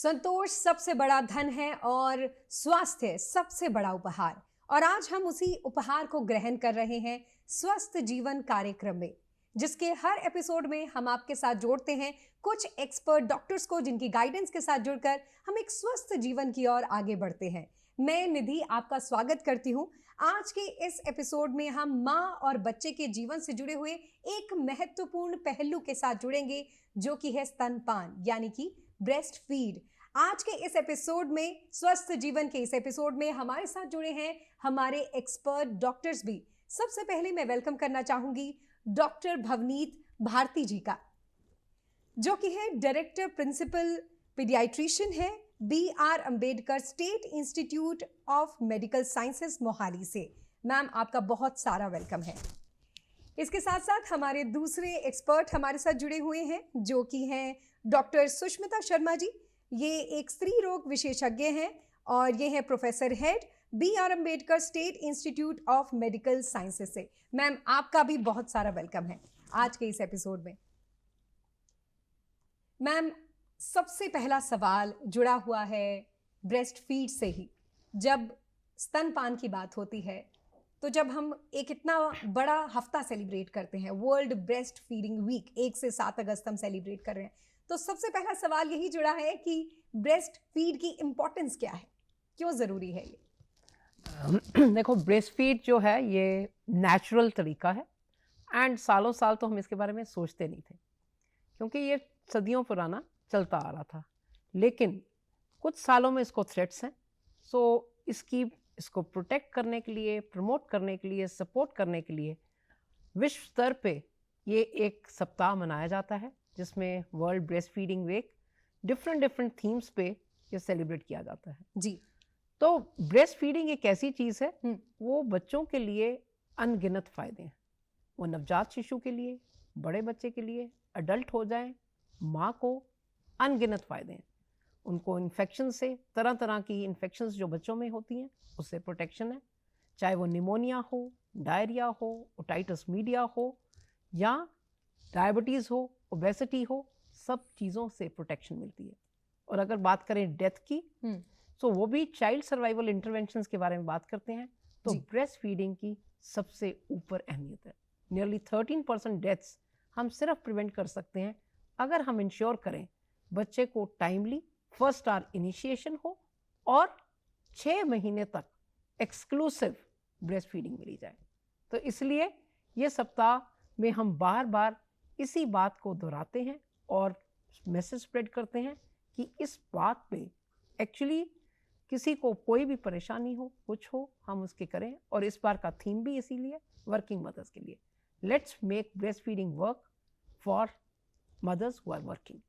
संतोष सबसे बड़ा धन है और स्वास्थ्य सबसे बड़ा उपहार। और आज हम उसी उपहार को ग्रहण कर रहे हैं स्वस्थ जीवन कार्यक्रम में, जिसके हर एपिसोड में हम आपके साथ जोड़ते हैं कुछ एक्सपर्ट डॉक्टर्स को, जिनकी गाइडेंस के साथ जुड़कर हम एक स्वस्थ जीवन की ओर आगे बढ़ते हैं। मैं निधि आपका स्वागत करती हूं। आज के इस एपिसोड में हम माँ और बच्चे के जीवन से जुड़े हुए एक महत्वपूर्ण पहलू के साथ जुड़ेंगे, जो कि है स्तनपान यानी कि ब्रेस्ट फीड। आज के इस एपिसोड में, स्वस्थ जीवन के इस एपिसोड में हमारे साथ जुड़े हैं हमारे एक्सपर्ट डॉक्टर्स भी। सबसे पहले मैं वेलकम करना चाहूंगी डॉक्टर भवनीत भारती जी का, जो कि है डायरेक्टर प्रिंसिपल पीडियाट्रिशियन है BR Ambedkar state institute of medical sciences Mohali से। मैम, आपका बहुत सारा वेलकम है। इसके साथ साथ हमारे दूसरे एक्सपर्ट हमारे साथ जुड़े हुए हैं, जो कि हैं डॉक्टर सुष्मिता शर्मा जी। ये एक स्त्री रोग विशेषज्ञ हैं और ये हैं professor head BR Ambedkar state institute of medical sciences से। मैम, आपका भी बहुत सारा वेलकम है आज के इस एपिसोड में। मैम, सबसे पहला सवाल जुड़ा हुआ है ब्रेस्ट फीड से ही। जब स्तनपान की बात होती है, तो जब हम एक इतना बड़ा हफ्ता सेलिब्रेट करते हैं, वर्ल्ड ब्रेस्ट फीडिंग वीक 1 से 7 अगस्त हम सेलिब्रेट कर रहे हैं, तो सबसे पहला सवाल यही जुड़ा है कि ब्रेस्ट फीड की इंपॉर्टेंस क्या है, क्यों ज़रूरी है ये? देखो, ब्रेस्ट फीड जो है ये नेचुरल तरीका है एंड सालों साल तो हम इसके बारे में सोचते नहीं थे, क्योंकि ये सदियों पुराना चलता आ रहा था। लेकिन कुछ सालों में इसको थ्रेट्स हैं, सो इसको प्रोटेक्ट करने के लिए, प्रमोट करने के लिए, सपोर्ट करने के लिए विश्व स्तर पे ये एक सप्ताह मनाया जाता है, जिसमें world breastfeeding week different themes पे ये सेलिब्रेट किया जाता है जी। तो ब्रेस्ट फीडिंग एक ऐसी चीज़ है, वो बच्चों के लिए अनगिनत फ़ायदे हैं। वो नवजात शिशु के लिए, बड़े बच्चे के लिए, अडल्ट हो जाएं, माँ को अनगिनत फ़ायदे हैं। उनको इन्फेक्शन से, तरह तरह की इन्फेक्शंस जो बच्चों में होती हैं, उससे प्रोटेक्शन है। चाहे वो निमोनिया हो, डायरिया हो, ओटाइटिस मीडिया हो, या डायबिटीज़ हो, ओबेसिटी हो, सब चीज़ों से प्रोटेक्शन मिलती है। और अगर बात करें डेथ की, तो वो भी चाइल्ड सर्वाइवल इंटरवेंशंस के बारे में बात करते हैं, तो ब्रेस्ट फीडिंग की सबसे ऊपर अहमियत है। नियरली 13% डेथ्स हम सिर्फ प्रिवेंट कर सकते हैं अगर हम इंश्योर करें बच्चे को टाइमली फर्स्ट आवर इनिशिएशन हो और 6 महीने तक एक्सक्लूसिव ब्रेस्ट फीडिंग मिली जाए। तो इसलिए ये सप्ताह में हम बार बार इसी बात को दोहराते हैं और मैसेज स्प्रेड करते हैं कि इस बात पे एक्चुअली किसी को कोई भी परेशानी हो, कुछ हो, हम उसके करें। और इस बार का थीम भी इसीलिए वर्किंग मदर्स के लिए, let's make breastfeeding work for mothers who are working.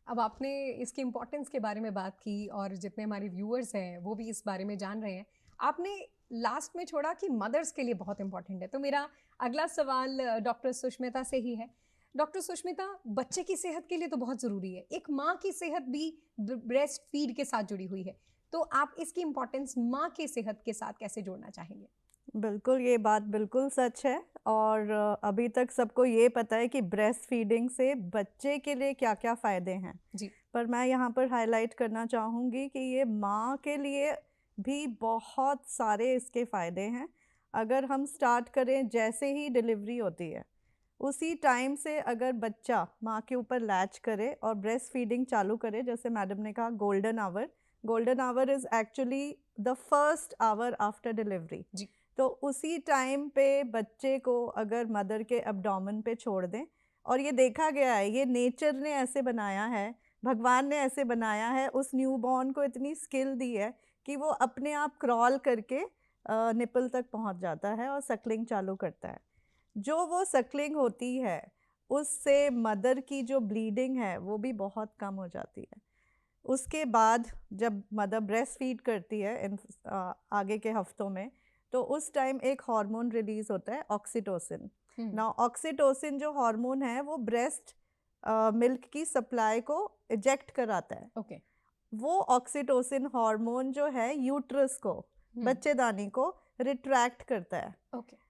अब आपने इसकी इम्पोर्टेंस के बारे में बात की और जितने हमारे व्यूअर्स हैं वो भी इस बारे में जान रहे हैं। आपने लास्ट में छोड़ा कि मदर्स के लिए बहुत इंपॉर्टेंट है, तो मेरा अगला सवाल डॉक्टर सुष्मिता से ही है। डॉक्टर सुष्मिता, बच्चे की सेहत के लिए तो बहुत ज़रूरी है, एक माँ की सेहत भी ब्रेस्ट फीड के साथ जुड़ी हुई है, तो आप इसकी इम्पोर्टेंस माँ के सेहत के साथ कैसे जोड़ना चाहेंगे? बिल्कुल, ये बात बिल्कुल सच है। और अभी तक सबको ये पता है कि ब्रेस्ट फीडिंग से बच्चे के लिए क्या क्या फ़ायदे हैं जी। पर मैं यहाँ पर हाईलाइट करना चाहूँगी कि ये माँ के लिए भी बहुत सारे इसके फ़ायदे हैं। अगर हम स्टार्ट करें, जैसे ही डिलीवरी होती है उसी टाइम से अगर बच्चा माँ के ऊपर लैच करे और ब्रेस्ट फीडिंग चालू करे, जैसे मैडम ने कहा golden hour is actually the first hour after delivery. जी। तो उसी टाइम पे बच्चे को अगर मदर के एब्डोमेन पे छोड़ दें, और ये देखा गया है, ये नेचर ने ऐसे बनाया है, भगवान ने ऐसे बनाया है, उस न्यूबॉर्न को इतनी स्किल दी है कि वो अपने आप क्रॉल करके निपल तक पहुंच जाता है और सकलिंग चालू करता है। जो वो सकलिंग होती है उससे मदर की जो ब्लीडिंग है वो भी बहुत कम हो जाती है। उसके बाद जब मदर ब्रेस्ट फीड करती है आगे के हफ्तों में, तो उस टाइम एक हार्मोन रिलीज होता है, ऑक्सीटोसिन। ना ऑक्सीटोसिन जो हार्मोन है वो ब्रेस्ट मिल्क की सप्लाई को इजेक्ट कराता है। ओके। वो ऑक्सीटोसिन हार्मोन जो है यूट्रस को, बच्चेदानी को रिट्रैक्ट करता है। ओके।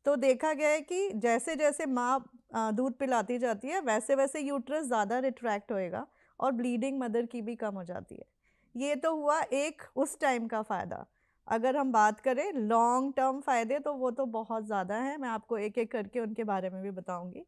तो देखा गया है कि जैसे जैसे माँ दूध पिलाती जाती है, वैसे वैसे यूट्रस ज़्यादा रिट्रैक्ट होएगा और ब्लीडिंग मदर की भी कम हो जाती है। ये तो हुआ एक उस टाइम का फ़ायदा। अगर हम बात करें लॉन्ग टर्म फ़ायदे तो वो तो बहुत ज़्यादा हैं, मैं आपको एक-एक करके उनके बारे में भी बताऊँगी।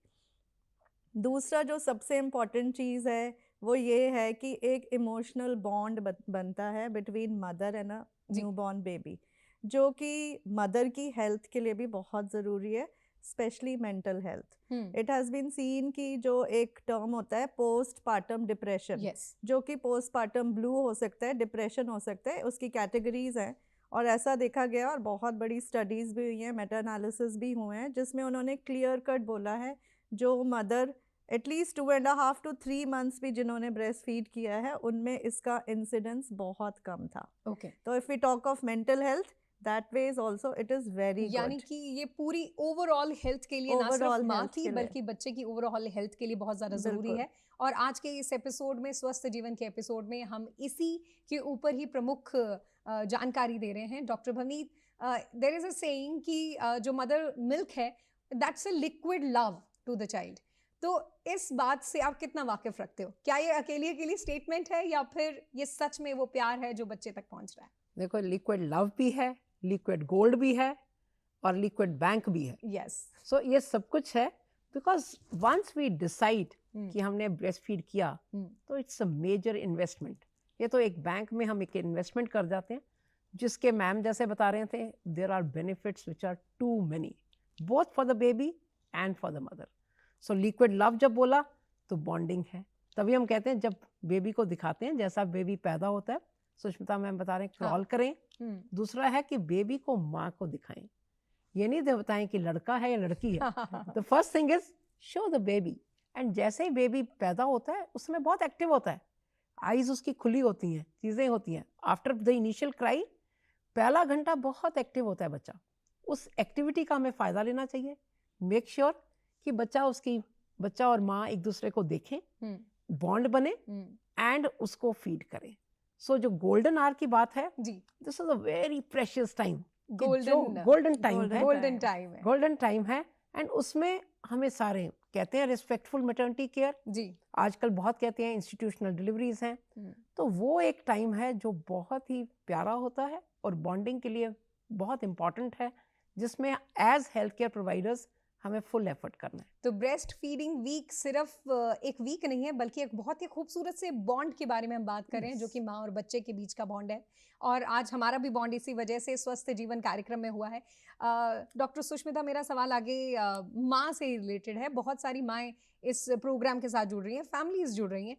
दूसरा जो सबसे इम्पोर्टेंट चीज़ है वो ये है कि एक इमोशनल बॉन्ड बनता है बिटवीन मदर एंड अ जी। न्यूबॉर्न बेबी, जो कि मदर की हेल्थ के लिए भी बहुत ज़रूरी है, specially mental health. It has been seen कि जो एक टर्म होता है पोस्ट पार्टम डिप्रेशन, यस। जो कि पोस्ट पार्टम ब्लू हो सकता है, डिप्रेशन हो सकता है, उसकी कैटेगरीज हैं और ऐसा देखा गया और बहुत बड़ी स्टडीज़ भी हुई हैं, मेटा एनालिसिस भी हुए हैं, जिसमें उन्होंने क्लियर कट बोला है जो मदर एटलीस्ट 2.5 to 3 मंथ्स भी जिन्होंने ब्रेस्ट फीड किया है उनमें इसका इंसिडेंस बहुत कम था। ओके। तो if we talk of mental health that way is also it is very यानी गुड। कि ये पूरी ओवरऑल हेल्थ के लिए ना सिर्फ ओवरऑल माँ हेल्थ की के लिए बल्कि बच्चे की ओवरऑल हेल्थ के लिए बहुत ज़्यादा ज़रूरी बिल्कुल। है। और आज के इस एपिसोड में, स्वस्थ जीवन के एपिसोड में, हम इसी के ऊपर ही प्रमुख जानकारी दे रहे हैं। Doctor Bhavneet, there is a saying कि जो मदर मिल्क है that's a liquid love to the child. तो इस बात से आप कितना वाकिफ रखते हो? क्या ये अकेली स्टेटमेंट है या फिर ये सच में वो प्यार है जो बच्चे तक पहुंच रहा है? देखो, लिक्विड लव भी है, लिक्विड गोल्ड भी है और लिक्विड बैंक भी है। यस। सो ये सब कुछ है बिकॉज वंस वी डिसाइड कि हमने ब्रेस्ट फीड किया तो इट्स अ मेजर इन्वेस्टमेंट। ये तो एक बैंक में हम एक इन्वेस्टमेंट कर जाते हैं, जिसके मैम जैसे बता रहे थे there are benefits which are too many both for the baby and for the mother. So liquid love जब बोला तो बॉन्डिंग है, तभी हम कहते हैं जब बेबी को दिखाते हैं जैसा बेबी पैदा होता है, सुष्मिता मैम बता रहे हैं क्रॉल करें। दूसरा है कि बेबी को माँ को दिखाएं, ये नहीं बताएं कि लड़का है या लड़की है। The first thing is show the baby. And जैसे ही बेबी पैदा होता है उस समय बहुत एक्टिव होता है, आईज उसकी खुली होती हैं, चीज़ें होती हैं। आफ्टर द इनिशियल क्राई पहला घंटा बहुत एक्टिव होता है बच्चा, उस एक्टिविटी का हमें फ़ायदा लेना चाहिए। मेक श्योर कि बच्चा और माँ एक दूसरे को देखें, बॉन्ड बने एंड उसको फीड करें। सो जो गोल्डन आवर की बात है जी, this is a very precious time, golden time है एंड उसमें हमें सारे कहते हैं रिस्पेक्टफुल मैटरनिटी केयर जी, आजकल बहुत कहते हैं इंस्टीट्यूशनल डिलीवरीज हैं, तो वो एक टाइम है जो बहुत ही प्यारा होता है और बॉन्डिंग के लिए बहुत इंपॉर्टेंट है, जिसमें एज हेल्थ केयर प्रोवाइडर्स हमें फुल एफर्ट करना है। तो ब्रेस्ट फीडिंग वीक सिर्फ एक वीक नहीं है, बल्कि एक बहुत ही खूबसूरत से बॉन्ड के बारे में हम बात कर रहे हैं, जो कि माँ और बच्चे के बीच का बॉन्ड है। और आज हमारा भी बॉन्ड इसी वजह से स्वस्थ जीवन कार्यक्रम में हुआ है। डॉक्टर सुष्मिता, मेरा सवाल आगे माँ से रिलेटेड है। बहुत सारी माएँ इस प्रोग्राम के साथ जुड़ रही हैं, फैमिलीज जुड़ रही हैं,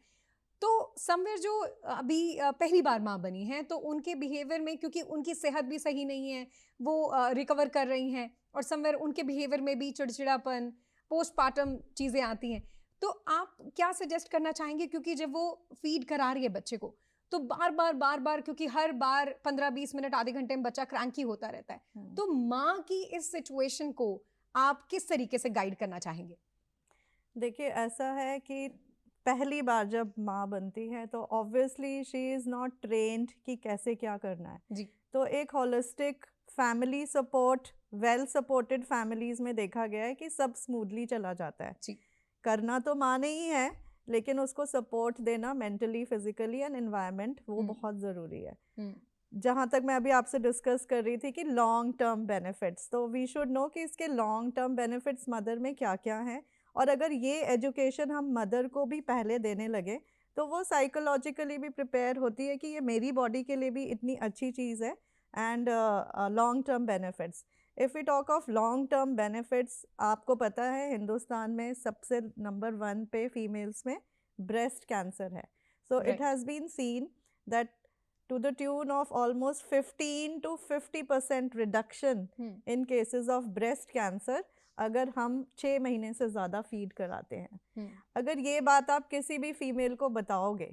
तो समवेयर जो अभी पहली बार माँ बनी हैं, तो उनके बिहेवियर में, क्योंकि उनकी सेहत भी सही नहीं है, वो रिकवर कर रही हैं, और समवेयर उनके बिहेवियर में भी चिड़चिड़ापन, पोस्टपार्टम चीज़ें आती हैं, तो आप क्या सजेस्ट करना चाहेंगे? क्योंकि जब वो फीड करा रही है बच्चे को, तो बार बार क्योंकि हर बार 15-20 मिनट, आधे घंटे में बच्चा क्रैंकी होता रहता है, तो माँ की इस सिचुएशन को आप किस तरीके से गाइड करना चाहेंगे? देखिए, ऐसा है कि पहली बार जब माँ बनती है तो obviously she is not trained कि कैसे क्या करना है जी। तो एक holistic family support, well supported families में देखा गया है कि सब स्मूथली चला जाता है जी। करना तो माँ ने ही है, लेकिन उसको सपोर्ट देना मेंटली, फिजिकली एंड एनवायरनमेंट, वो बहुत ज़रूरी है। जहाँ तक मैं अभी आपसे डिस्कस कर रही थी कि लॉन्ग टर्म बेनिफिट्स, तो वी शुड नो कि इसके लॉन्ग टर्म बेनिफिट्स मदर में क्या क्या हैं, और अगर ये एजुकेशन हम मदर को भी पहले देने लगे तो वो साइकोलॉजिकली भी प्रिपेयर होती है कि ये मेरी बॉडी के लिए भी इतनी अच्छी चीज़ है। And long term benefits, if we talk of long term benefits, आपको पता है हिंदुस्तान में सबसे नंबर 1 पे फीमेल्स में ब्रेस्ट कैंसर है। So it has been seen that to the tune of almost 15 to 50% reduction in cases of breast cancer अगर हम 6 महीने से ज़्यादा फीड कराते हैं। अगर ये बात आप किसी भी फीमेल को बताओगे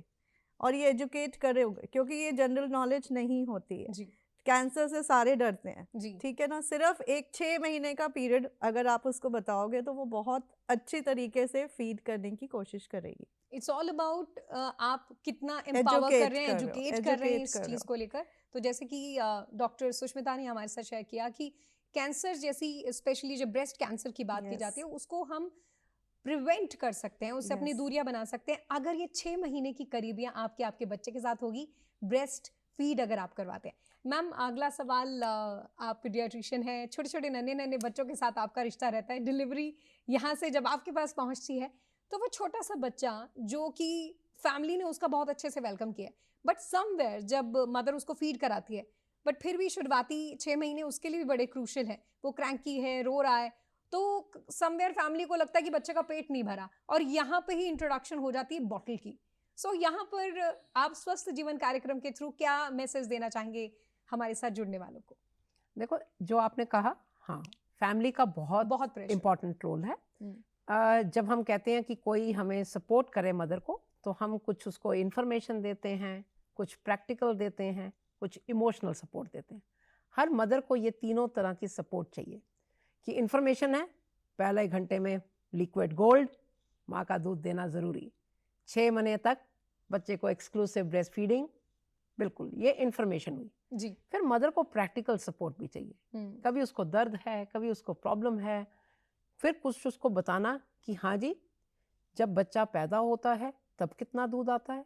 और ये एजुकेट करोगे, क्योंकि ये जनरल नॉलेज नहीं होती है जी। कैंसर से सारे डरते हैं जी, ठीक है ना। सिर्फ एक 6 महीने का पीरियड अगर आप उसको बताओगे तो वो बहुत अच्छी तरीके से फीड करने की कोशिश करेगी। इट्स ऑल अबाउट आप कितना एम्पावर कर रहे हैं, एजुकेट कर रहे हैं इस चीज़ को लेकर। तो जैसे कि डॉक्टर सुष्मिता ने हमारे साथ शेयर किया कि कैंसर जैसी, स्पेशली जब ब्रेस्ट कैंसर की बात की जाती है, उसको हम प्रिवेंट कर सकते हैं, उससे अपनी Yes. दूरियां बना सकते हैं अगर ये 6 महीने की करीबियां आपके बच्चे के साथ होगी, ब्रेस्ट फीड अगर आप करवाते हैं। मैम, अगला सवाल, आप पीडियाट्रिशियन हैं, छोटे छोटे नन्हे नन्हे बच्चों के साथ आपका रिश्ता रहता है, डिलीवरी यहाँ से जब आपके पास पहुँचती है तो वो छोटा सा बच्चा जो कि फैमिली ने उसका बहुत अच्छे से वेलकम किया, बट समवेयर जब मदर उसको फीड कराती है, बट फिर भी शुरुआती 6 महीने उसके लिए भी बड़े क्रूशल है, वो क्रैंकी है, रो रहा है, तो समवेयर फैमिली को लगता है कि बच्चे का पेट नहीं भरा, और यहाँ पे ही इंट्रोडक्शन हो जाती है बॉटल की। सो यहाँ पर आप स्वस्थ जीवन कार्यक्रम के थ्रू क्या मैसेज देना चाहेंगे हमारे साथ जुड़ने वालों को? देखो, जो आपने कहा, हाँ, फैमिली का बहुत बहुत प्रेशर। इम्पोर्टेंट रोल है। जब हम कहते हैं कि कोई हमें सपोर्ट करे मदर को, तो हम कुछ उसको इन्फॉर्मेशन देते हैं, कुछ प्रैक्टिकल देते हैं, कुछ इमोशनल सपोर्ट देते हैं। हर मदर को ये तीनों तरह की सपोर्ट चाहिए। कि इन्फॉर्मेशन है, पहले घंटे में लिक्विड गोल्ड, माँ का दूध देना ज़रूरी, 6 महीने तक बच्चे को एक्सक्लूसिव ब्रेस्ट फीडिंग, बिल्कुल ये इन्फॉर्मेशन हुई। जी। फिर मदर को प्रैक्टिकल सपोर्ट भी चाहिए। कभी उसको दर्द है, कभी उसको प्रॉब्लम है, फिर कुछ उसको बताना कि हाँ जी, जब बच्चा पैदा होता है तब कितना दूध आता है,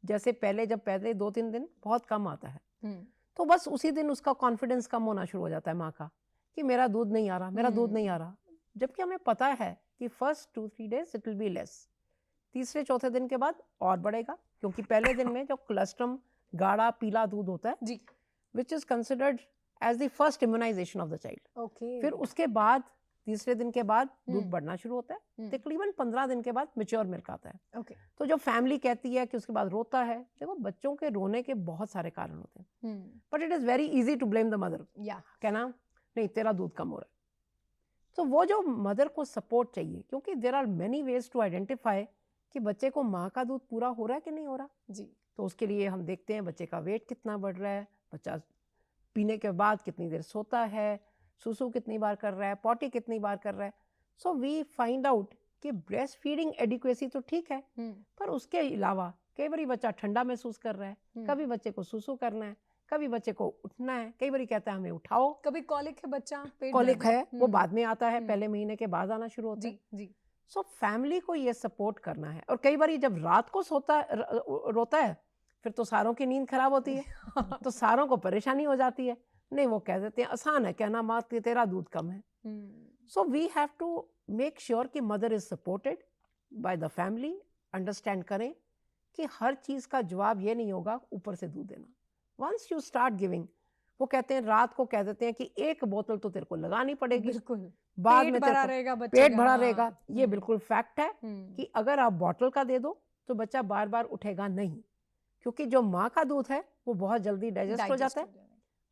जैसे पहले 2-3 दिन बहुत कम आता है, तो बस उसी दिन उसका कॉन्फिडेंस कम होना शुरू हो जाता है माँ का, कि मेरा दूध नहीं आ रहा, मेरा दूध नहीं आ रहा। जबकि हमें पता है कि first 2-3 days it will be less, तीसरे चौथे दिन के बाद और बढ़ेगा, क्योंकि पहले दिन में जो कोलेस्ट्रम गाढ़ा पीला दूध होता है जी। Which is considered as the first immunization of the child. Okay. फिर उसके बाद तीसरे दिन के बाद दूध हम्म। बढ़ना शुरू होता है, हम्म। तकरीबन 15 दिन के बाद मैच्योर मिल्क आता है। ओके। तो जो फैमिली कहती है कि उसके बाद रोता है, देखो बच्चों के रोने के बहुत सारे कारण होते हैं, but it is very easy to blame the mother, या कहना नहीं तेरा दूध कम हो रहा है। तो वो जो मदर को सपोर्ट चाहिए, क्योंकि there are many ways to identify कि बच्चे को माँ का दूध पूरा हो रहा है कि नहीं हो रहा। जी। तो उसके लिए हम देखते हैं बच्चे का वेट कितना बढ़ रहा है, बच्चा पीने के बाद कितनी देर सोता है, सुसु कितनी बार कर रहा है, पॉटी कितनी बार कर रहा है। सो वी फाइंड आउट कि ब्रेस्ट फीडिंग एडिक्वेसी तो ठीक है, पर उसके अलावा कई बार बच्चा ठंडा महसूस कर रहा है, कभी बच्चे को सुसु करना है, कभी बच्चे को उठना है, कई बार कहता है हमें उठाओ, कभी कॉलिक है, बच्चा पेट कॉलिक दर्द है, वो बाद में आता है, पहले महीने के बाद आना शुरू होता है। जी। जी। सो फैमिली को ये सपोर्ट करना है। और कई बार जब रात को रोता है, फिर तो सारों की नींद खराब होती है तो सारों को परेशानी हो जाती है। नहीं, वो कह देते हैं आसान है कहना माँ कि तेरा दूध कम है। So we have to make sure कि mother is supported by the family. Understand करें कि हर चीज का जवाब ये नहीं होगा ऊपर से दूध देना। वंस यू स्टार्ट गिविंग, वो कहते हैं रात को कह देते हैं कि 1 बोतल तो तेरे को लगानी पड़ेगी, बिल्कुल। बाद पेट में भरा तेरे को रहेगा बच्चे पेट का, भरा हाँ। रहेगा। ये बिल्कुल फैक्ट है कि अगर आप बॉटल का दे दो तो बच्चा बार बार उठेगा नहीं, क्योंकि जो माँ का दूध है वो बहुत जल्दी डाइजेस्ट हो जाता है।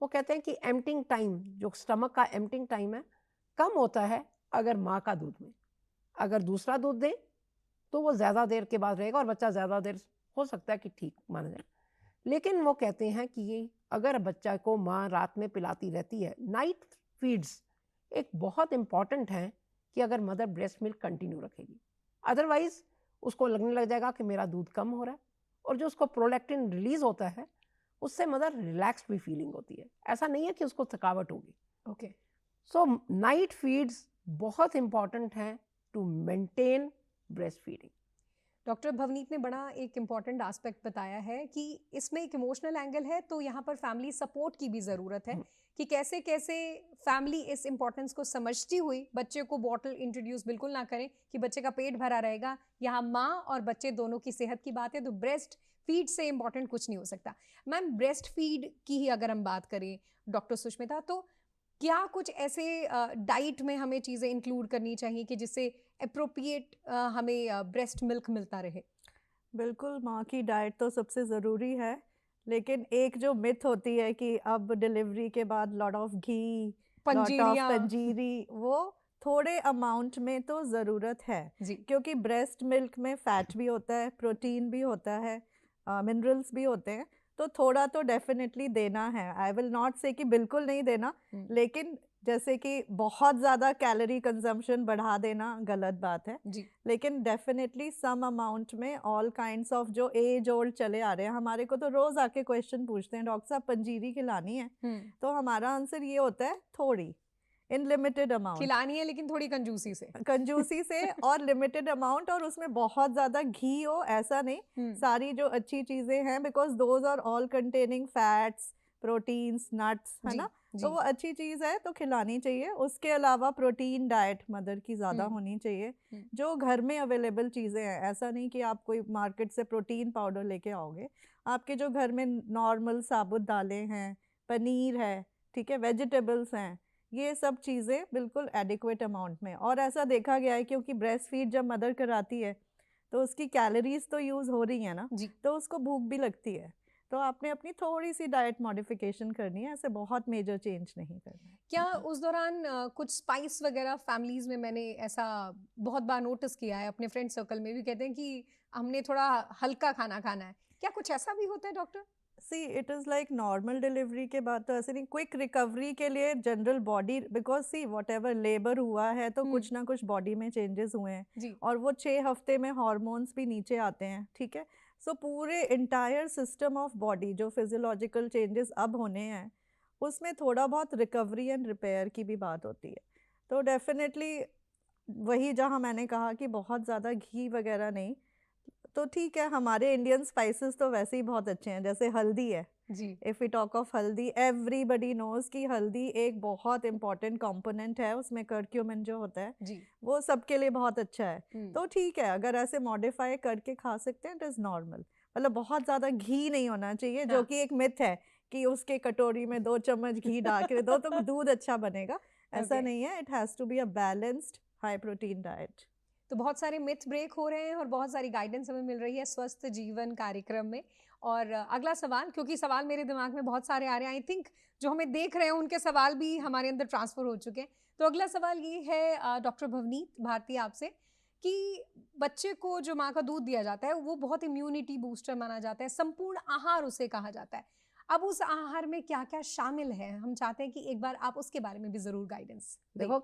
वो कहते हैं कि एम्प्टिंग टाइम, जो स्टमक का एम्प्टिंग टाइम है, कम होता है अगर माँ का दूध में। अगर दूसरा दूध दें तो वो ज़्यादा देर के बाद रहेगा और बच्चा ज़्यादा देर हो सकता है कि ठीक माना जाए। लेकिन वो कहते हैं कि ये अगर बच्चा को माँ रात में पिलाती रहती है, नाइट फीड्स एक बहुत इम्पॉर्टेंट है कि अगर मदर ब्रेस्ट मिल्क कंटिन्यू रखेगी, अदरवाइज उसको लगने लग जाएगा कि मेरा दूध कम हो रहा है, और जो उसको प्रोलैक्टिन रिलीज होता है उससे मदर रिलैक्स्ड भी फीलिंग होती है। ऐसा नहीं है कि उसको थकावट होगी। ओके। सो नाइट फीड्स बहुत इंपॉर्टेंट हैं to maintain breastfeeding. Doctor Bhavneet ने बड़ा एक इम्पॉर्टेंट एस्पेक्ट बताया है कि इसमें एक इमोशनल एंगल है, तो यहाँ पर फैमिली सपोर्ट की भी ज़रूरत है कि कैसे कैसे फैमिली इस इम्पोर्टेंस को समझती हुई बच्चे को बॉटल इंट्रोड्यूस बिल्कुल ना करें कि बच्चे का पेट भरा रहेगा। यहाँ माँ और बच्चे दोनों की सेहत की बात है, तो ब्रेस्ट फीड से इम्पॉर्टेंट कुछ नहीं हो सकता। मैम, ब्रेस्ट फीड की ही अगर हम बात करें डॉक्टर सुष्मिता, तो क्या कुछ ऐसे डाइट में हमें चीज़ें इंक्लूड करनी चाहिए कि जिससे अप्रोप्रिएट हमें ब्रेस्ट मिल्क मिलता रहे? बिल्कुल, माँ की डाइट तो सबसे ज़रूरी है, लेकिन एक जो मिथ होती है कि अब डिलीवरी के बाद lot of ghee, lot of पंजीरियाँ। पंजीरी, वो थोड़े अमाउंट में तो ज़रूरत है, जी। क्योंकि ब्रेस्ट मिल्क में फैट भी होता है, प्रोटीन भी होता है, मिनरल्स भी होते हैं, तो थोड़ा तो डेफिनेटली देना है। आई विल नॉट से कि बिल्कुल नहीं देना, लेकिन जैसे कि बहुत ज़्यादा कैलोरी कंजम्पशन बढ़ा देना गलत बात है। जी। लेकिन डेफिनेटली सम अमाउंट में ऑल काइंड्स ऑफ जो एज ओल्ड चले आ रहे हैं, हमारे को तो रोज़ आके क्वेश्चन पूछते हैं डॉक्टर साहब पंजीरी खिलानी है, तो हमारा आंसर ये होता है थोड़ी। इन लिमिटेड अमाउंट, खिलानी है लेकिन थोड़ी कंजूसी से। कंजूसी से और लिमिटेड अमाउंट, और उसमें बहुत ज़्यादा घी हो ऐसा नहीं, सारी जो अच्छी चीज़ें हैं, because those are all containing fats, proteins, nuts, है जी, ना, जी। तो वो अच्छी चीज़ है तो खिलानी चाहिए। उसके अलावा प्रोटीन डाइट मदर की ज़्यादा होनी चाहिए, जो घर में अवेलेबल चीज़ें हैं। ऐसा नहीं कि आप कोई मार्केट से प्रोटीन पाउडर लेके आओगे, आपके जो घर में नॉर्मल साबुत दालें हैं, पनीर है, ठीक है, वेजिटेबल्स हैं, ये सब चीज़ें बिल्कुल एडिक्वेट अमाउंट में। और ऐसा देखा गया है क्योंकि ब्रेस्ट फीड जब मदर कराती है तो उसकी कैलोरीज तो यूज़ हो रही है ना, जी। तो उसको भूख भी लगती है, तो आपने अपनी थोड़ी सी डाइट मॉडिफिकेशन करनी है, ऐसे बहुत मेजर चेंज नहीं करना है। क्या उस दौरान कुछ स्पाइस वगैरह फैमिलीज में, मैंने ऐसा बहुत बार नोटिस किया है, अपने फ्रेंड सर्कल में भी कहते हैं कि हमने थोड़ा हल्का खाना खाना है, क्या कुछ ऐसा भी होता है doctor? See it is like normal delivery के बाद तो ऐसे नहीं, क्विक रिकवरी के लिए general body, because see what ever labour हुआ है तो कुछ ना कुछ बॉडी में चेंजेस हुए हैं, जी। और वो 6 हफ्ते में हार्मोन्स भी नीचे आते हैं, ठीक है। सो पूरे इंटायर सिस्टम ऑफ बॉडी जो फिजियोलॉजिकल चेंजेस अब होने हैं उसमें थोड़ा बहुत रिकवरी एंड रिपेयर की भी बात होती है। तो डेफिनेटली वही जहाँ मैंने कहा कि बहुत ज़्यादा घी वगैरह नहीं, तो ठीक है, हमारे इंडियन स्पाइसेस तो वैसे ही बहुत अच्छे हैं, जैसे हल्दी है। जी। इफ़ वी टॉक ऑफ हल्दी, एवरीबडी नोज कि हल्दी एक बहुत इंपॉर्टेंट कंपोनेंट है, उसमें कर्क्यूमिन जो होता है जी। वो सबके लिए बहुत अच्छा है। तो ठीक है, अगर ऐसे मॉडिफाई करके खा सकते हैं, इट इज़ नॉर्मल। मतलब बहुत ज़्यादा घी नहीं होना चाहिए, जो हाँ। कि एक मिथ है कि उसके कटोरी में 2 चम्मच घी डाल के दो तो दूध अच्छा बनेगा, ऐसा Okay. नहीं है। It has to be a balanced high protein diet. तो बहुत सारे मिथ ब्रेक हो रहे हैं और बहुत सारी गाइडेंस हमें मिल रही है स्वस्थ जीवन कार्यक्रम में। और अगला सवाल, क्योंकि सवाल मेरे दिमाग में बहुत सारे आ रहे हैं, आई थिंक जो हमें देख रहे हैं उनके सवाल भी हमारे अंदर ट्रांसफर हो चुके हैं। तो अगला सवाल ये है डॉक्टर भवनीत भारती आपसे, कि बच्चे को जो माँ का दूध दिया जाता है वो बहुत इम्यूनिटी बूस्टर माना जाता है, संपूर्ण आहार उसे कहा जाता है। अब उस आहार में क्या क्या शामिल है, हम चाहते हैं कि एक बार आप उसके बारे में भी जरूर गाइडेंस दें। देखो,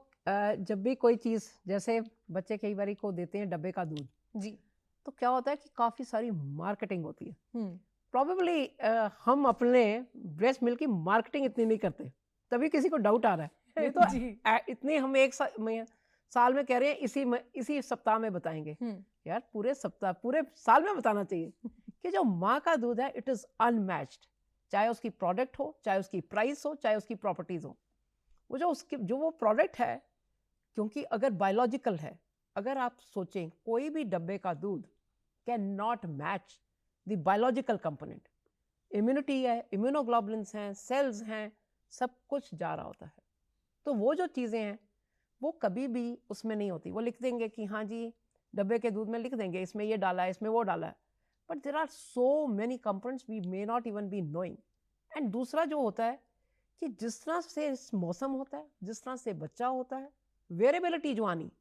जब भी कोई चीज़, जैसे बच्चे कई बार को देते हैं डब्बे का दूध, जी। तो क्या होता है कि काफ़ी सारी मार्केटिंग होती है। हम्म। प्रॉबेबली हम अपने ब्रेस्ट मिल्क की मार्केटिंग इतनी नहीं करते, तभी किसी को डाउट आ रहा है। नहीं तो जी। इतनी हम एक साल में कह रहे हैं, इसी सप्ताह में बताएंगे। यार पूरे सप्ताह, पूरे साल में बताना चाहिए कि जो माँ का दूध है इट इज़ अनमैच्ड, चाहे उसकी प्रोडक्ट हो, चाहे उसकी प्राइस हो, चाहे उसकी प्रॉपर्टीज हो। वो जो वो प्रोडक्ट है, क्योंकि अगर बायोलॉजिकल है, अगर आप सोचें कोई भी डब्बे का दूध can not match the biological component. Immunity है, इम्यूनोग्लोबुलिन्स हैं, सेल्स हैं, सब कुछ जा रहा होता है। तो वो जो चीज़ें हैं वो कभी भी उसमें नहीं होती। वो लिख देंगे कि हाँ जी, डब्बे के दूध में लिख देंगे इसमें ये डाला है, इसमें वो डाला है, but there are so many components we may not even be knowing. And दूसरा जो होता है कि जिस तरह से मौसम होता है, जिस तरह से बच्चा होता है, वेरिएबिलिटी जो आनी,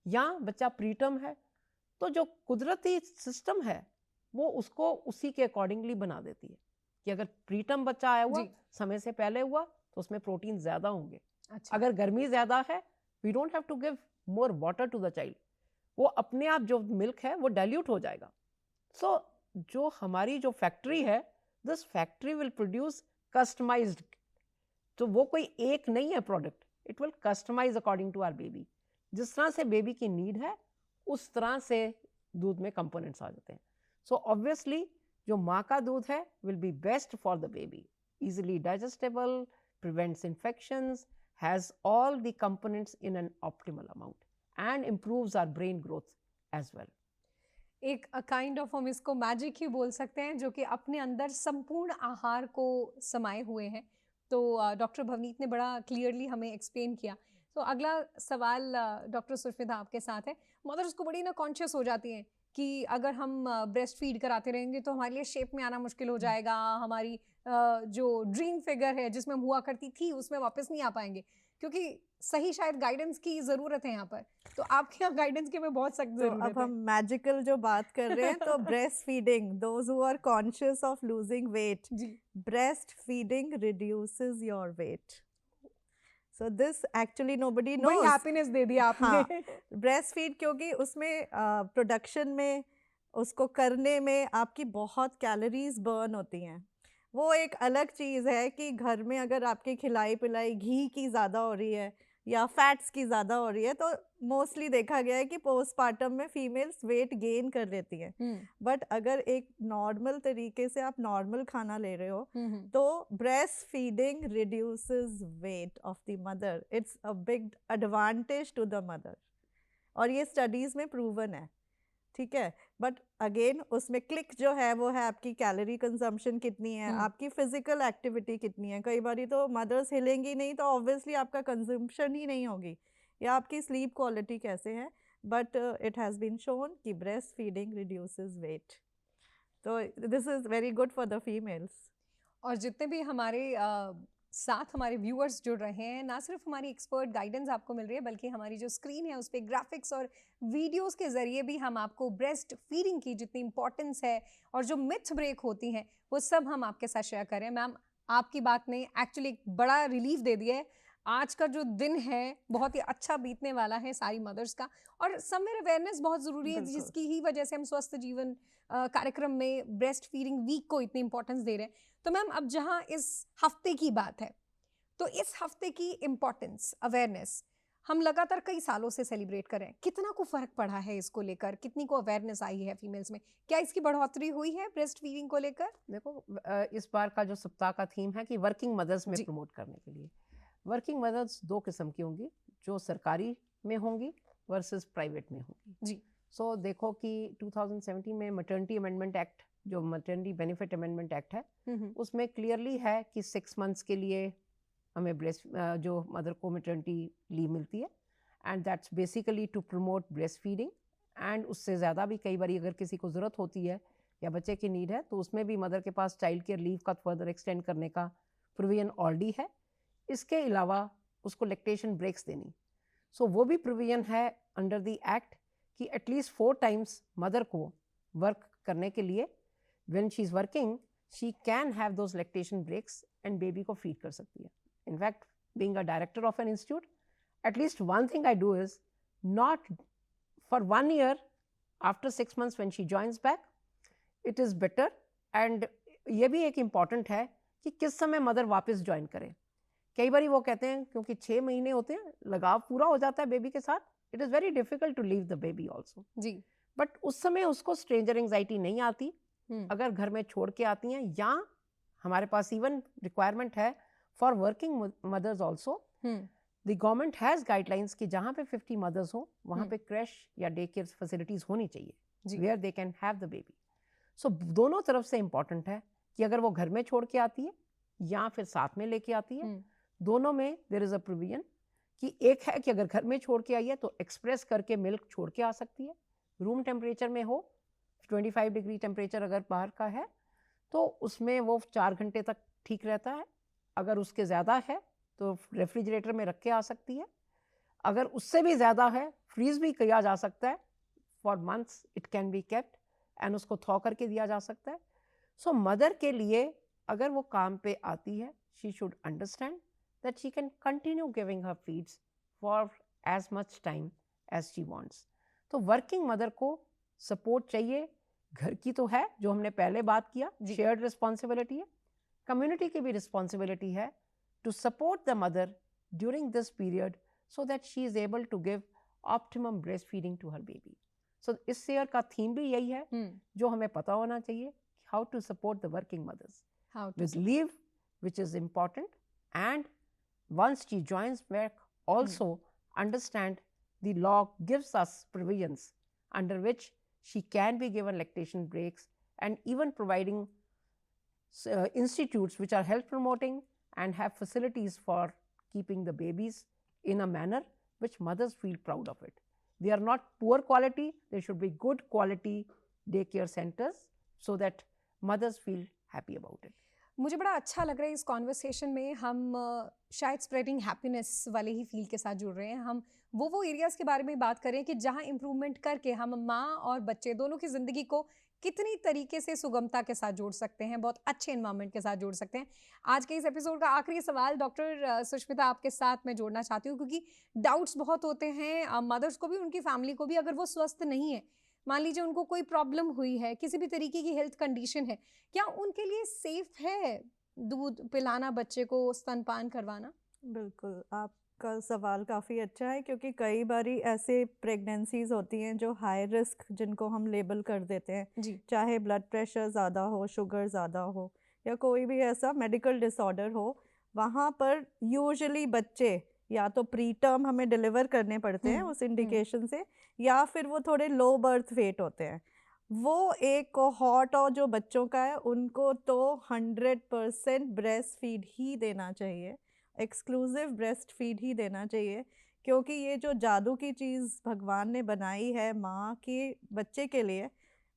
या बच्चा प्रीटर्म है, तो जो कुदरती सिस्टम है वो उसको उसी के अकॉर्डिंगली बना देती है कि अगर प्रीटर्म बच्चा आया हुआ, समय से पहले हुआ, तो उसमें प्रोटीन ज़्यादा होंगे। अच्छा। अगर गर्मी ज़्यादा है, we don't have to give more water to the child, वो अपने आप जो मिल्क है वो डाइल्यूट हो जाएगा। सो जो हमारी जो फैक्ट्री है, this factory will produce customised, तो वो कोई एक नहीं है product, it will customise according to our baby. जिस तरह से बेबी की नीड है उस तरह से दूध में कंपोनेंट्स आ जाते हैं। सो ऑब्वियसली जो माँ का दूध है will be best for the baby, easily digestible, prevents infections, has all the components in an optimal amount and improves our brain growth as well. एक काइंड ऑफ, हम इसको मैजिक ही बोल सकते हैं, जो कि अपने अंदर संपूर्ण आहार को समाये हुए हैं। तो डॉक्टर भवनीत ने बड़ा क्लियरली हमें एक्सप्लेन किया। तो अगला सवाल डॉक्टर सुष्मिता आपके साथ है। मदर्स को बड़ी ना कॉन्शियस हो जाती हैं कि अगर हम ब्रेस्ट फीड कराते रहेंगे तो हमारे लिए शेप में आना मुश्किल हो जाएगा, हमारी जो ड्रीम फिगर है जिसमें हम हुआ करती थी उसमें वापस नहीं आ पाएंगे, क्योंकि सही शायद गाइडेंस की ज़रूरत है यहाँ पर। तो आपके यहाँ गाइडेंस की हमें बहुत सख्त तो ज़रूरत अब है। हम मैजिकल जो बात कर रहे हैं, तो breast feeding, those who are conscious of losing weight, जी। Breast feeding reduces your weight. So this actually nobody बड़ी नोज। हैप्पीनेस दे दिया आपने। हाँ, ब्रेस्ट फीड, क्योंकि उसमें प्रोडक्शन में, उसको करने में आपकी बहुत कैलोरीज बर्न होती हैं। वो एक अलग चीज़ है कि घर में अगर आपकी खिलाई पिलाई घी की ज़्यादा हो रही है या फैट्स की ज़्यादा हो रही है, तो मोस्टली देखा गया है कि पोस्टपार्टम में फीमेल्स वेट गेन कर लेती हैं। बट अगर एक नॉर्मल तरीके से आप नॉर्मल खाना ले रहे हो तो breast feeding reduces weight of the mother. It's a big advantage to the mother और ये स्टडीज़ में प्रूवन है, ठीक है। बट अगेन उसमें क्लिक जो है वो है आपकी कैलोरी कंजम्पशन कितनी है, आपकी फिजिकल एक्टिविटी कितनी है। कई बारी तो मदर्स हिलेंगी नहीं तो ऑब्वियसली आपका कंजम्पशन ही नहीं होगी, या आपकी स्लीप क्वालिटी कैसे है। But it has been shown कि ब्रेस्ट फीडिंग रिड्यूसेस वेट, तो this is very good for the females. और जितने भी हमारे साथ हमारे व्यूअर्स जुड़ रहे हैं, ना सिर्फ हमारी एक्सपर्ट गाइडेंस आपको मिल रही है, बल्कि हमारी जो स्क्रीन है उस पर ग्राफिक्स और वीडियोस के ज़रिए भी हम आपको ब्रेस्ट फीडिंग की जितनी इंपॉर्टेंस है और जो मिथ ब्रेक होती हैं वो सब हम आपके साथ शेयर करें। मैम, आपकी बात ने एक्चुअली एक बड़ा रिलीफ दे दिया है। आज का जो दिन है बहुत ही अच्छा बीतने वाला है सारी मदर्स का, और समवेयर अवेयरनेस बहुत ज़रूरी है, बिल्कुल। जिसकी ही वजह से हम स्वस्थ जीवन कार्यक्रम में ब्रेस्ट फीडिंग वीक को इतनी इंपॉर्टेंस दे रहे हैं। तो मैम, अब जहाँ इस हफ्ते की बात है, तो इस हफ्ते की इम्पोर्टेंस, अवेयरनेस हम लगातार कई सालों से सेलिब्रेट कर रहे हैं। कितना को फर्क पड़ा है इसको लेकर, कितनी को अवेयरनेस आई है फीमेल्स में, क्या इसकी बढ़ोतरी हुई है ब्रेस्ट फीडिंग को लेकर? देखो, इस बार का जो सप्ताह का थीम है कि वर्किंग मदर्स में जी। प्रमोट करने के लिए। वर्किंग मदर्स दो किस्म की होंगी, जो सरकारी में होंगी वर्सेस प्राइवेट में होंगी। जी। सो देखो कि 2017 में मैटरनिटी अमेंडमेंट एक्ट, जो मैटरनिटी बेनिफिट अमेंडमेंट एक्ट है, उसमें क्लियरली है कि 6 मंथ्स के लिए हमें ब्रेस्ट जो मदर को मैटरनिटी लीव मिलती है, and that's basically to promote breast feeding. And उससे ज़्यादा भी कई बार अगर किसी को ज़रूरत होती है या बच्चे की नीड है, तो उसमें भी मदर के पास चाइल्ड केयर लीव का फर्दर एक्सटेंड करने का प्रोविजन ऑलरेडी है। इसके अलावा उसको लैक्टेशन ब्रेक्स देनी, सो वो भी प्रोविजन है अंडर द एक्ट कि एटलीस्ट 4 टाइम्स मदर को वर्क करने के लिए when she is working she can have those lactation breaks and baby को फीड कर सकती है। In fact being a director of an institute, at least one thing I do is not for 1 year आफ्टर 6 months when she joins back, it is better। And ये भी एक important है कि किस समय मदर वापस ज्वाइन करे। कई बार वो कहते हैं क्योंकि 6 महीने होते हैं, लगाव पूरा हो जाता है बेबी के साथ, it is very difficult to leave the baby also. जी। बट उस समय उसको स्ट्रेंजर एंग्जाइटी नहीं आती अगर घर में छोड़ के आती हैं, या हमारे पास इवन रिक्वायरमेंट है for working mothers also. The government has guidelines कि जहाँ पे 50 मदर्स हो वहाँ पे क्रैश या डे केयर फैसिलिटीज़ होनी चाहिए where they can have the baby. So दोनों तरफ से इम्पॉर्टेंट है कि अगर वो घर में छोड़ के आती है या फिर साथ में लेके आती है, दोनों में देयर इज़ अ प्रोविजन कि एक है कि अगर घर में छोड़ के आई है तो एक्सप्रेस करके मिल्क छोड़ के आ सकती है, रूम टेम्परेचर में हो, 25 डिग्री टेम्परेचर अगर बाहर का है तो उसमें वो 4 घंटे तक ठीक रहता है। अगर उसके ज़्यादा है तो रेफ्रिजरेटर में रख के आ सकती है, अगर उससे भी ज़्यादा है फ्रीज़ भी किया जा सकता है, for months it can be kept, and उसको थॉ करके दिया जा सकता है। सो मदर के लिए अगर वो काम पे आती है, she should understand that she can continue giving her feeds for as much time as she wants। तो वर्किंग मदर को सपोर्ट चाहिए, घर की तो है जो हमने पहले बात किया, शेयर्ड रिस्पॉन्सिबिलिटी है, कम्युनिटी की भी रिस्पॉन्सिबिलिटी है to support the mother during this period so that she is able to give optimum breast feeding to her baby. So इस ईयर का थीम भी यही है जो हमें पता होना चाहिए, how to support the working mothers with leave, which is important, and once she joins back also understand the law gives us provisions under which she can be given lactation breaks, and even providing institutes which are health promoting and have facilities for keeping the babies in a manner which mothers feel proud of it. They are not poor quality, they should be good quality daycare centers so that mothers feel happy about it. मुझे बड़ा अच्छा लग रहा है इस conversation में हम शायद स्प्रेडिंग हैप्पीनेस वाले ही फील्ड के साथ जुड़ रहे हैं। हम वो एरियाज़ के बारे में बात करें कि जहां इम्प्रूवमेंट करके हम माँ और बच्चे दोनों की ज़िंदगी को कितनी तरीके से सुगमता के साथ जोड़ सकते हैं, बहुत अच्छे इन्वायरमेंट के साथ जोड़ सकते हैं। आज के इस एपिसोड का आखिरी सवाल डॉक्टर सुष्मिता आपके साथ मैं जोड़ना चाहती हूँ, क्योंकि डाउट्स बहुत होते हैं मदर्स को भी, उनकी फैमिली को भी। अगर वो स्वस्थ नहीं है, मान लीजिए उनको कोई प्रॉब्लम हुई है, किसी भी तरीके की हेल्थ कंडीशन है, क्या उनके लिए सेफ है दूध पिलाना, बच्चे को स्तनपान करवाना? बिल्कुल, आप आपका सवाल काफ़ी अच्छा है, क्योंकि कई बारी ऐसे प्रेगनेंसीज होती हैं जो हाई रिस्क, जिनको हम लेबल कर देते हैं, जी। चाहे ब्लड प्रेशर ज़्यादा हो, शुगर ज़्यादा हो, या कोई भी ऐसा मेडिकल डिसऑर्डर हो। वहाँ पर यूजुअली बच्चे या तो प्री टर्म हमें डिलीवर करने पड़ते हैं उस इंडिकेशन से, या फिर वो थोड़े लो बर्थ वेट होते हैं। वो एक कोहॉर्ट और जो बच्चों का है, उनको तो 100% ब्रेस्ट फीड ही देना चाहिए, एक्सक्लूसिव ब्रेस्ट फीड ही देना चाहिए, क्योंकि ये जो जादू की चीज़ भगवान ने बनाई है माँ के बच्चे के लिए,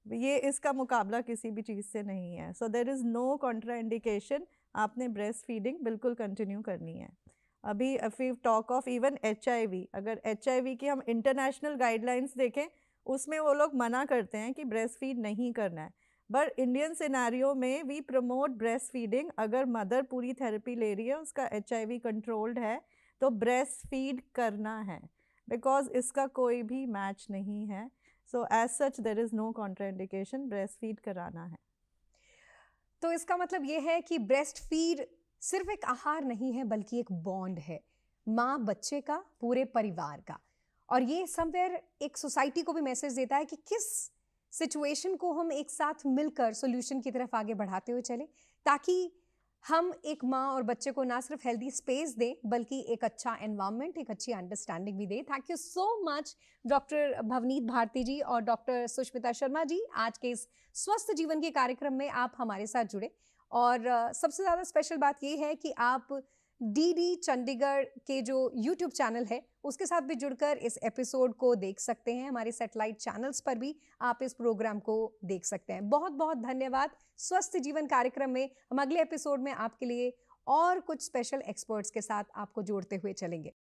ये इसका मुकाबला किसी भी चीज़ से नहीं है। So there is no contraindication, आपने ब्रेस्ट फीडिंग बिल्कुल कंटिन्यू करनी है। अभी if you talk of even HIV, अगर HIV की हम इंटरनेशनल गाइडलाइंस देखें, उसमें वो लोग मना करते हैं कि ब्रेस्ट फीड नहीं करना है। बट इंडियन सिनेरियो में वी प्रमोट ब्रेस्ट फीडिंग। अगर मदर पूरी थेरेपी ले रही है, उसका HIV कंट्रोल्ड है, तो ब्रेस्ट फीड करना है, बिकॉज इसका कोई भी मैच नहीं है। So as such there is no contraindication, breast feed कराना है। तो इसका मतलब ये है कि ब्रेस्ट फीड सिर्फ एक आहार नहीं है, बल्कि एक बॉन्ड है, माँ बच्चे का, पूरे परिवार का। और ये समवेयर एक सोसाइटी को भी मैसेज देता है कि किस सिचुएशन को हम एक साथ मिलकर सॉल्यूशन की तरफ आगे बढ़ाते हुए चले, ताकि हम एक माँ और बच्चे को ना सिर्फ हेल्दी स्पेस दें, बल्कि एक अच्छा एनवायरनमेंट, एक अच्छी अंडरस्टैंडिंग भी दें। Thank you so much doctor Bhavneet Bharti ji और डॉक्टर सुष्मिता शर्मा जी, आज के इस स्वस्थ जीवन के कार्यक्रम में आप हमारे साथ जुड़े। और सबसे ज़्यादा स्पेशल बात ये है कि आप डीडी चंडीगढ़ के जो यूट्यूब चैनल है उसके साथ भी जुड़कर इस एपिसोड को देख सकते हैं। हमारे सैटेलाइट चैनल्स पर भी आप इस प्रोग्राम को देख सकते हैं। बहुत बहुत धन्यवाद। स्वस्थ जीवन कार्यक्रम में हम अगले एपिसोड में आपके लिए और कुछ स्पेशल एक्सपर्ट्स के साथ आपको जोड़ते हुए चलेंगे।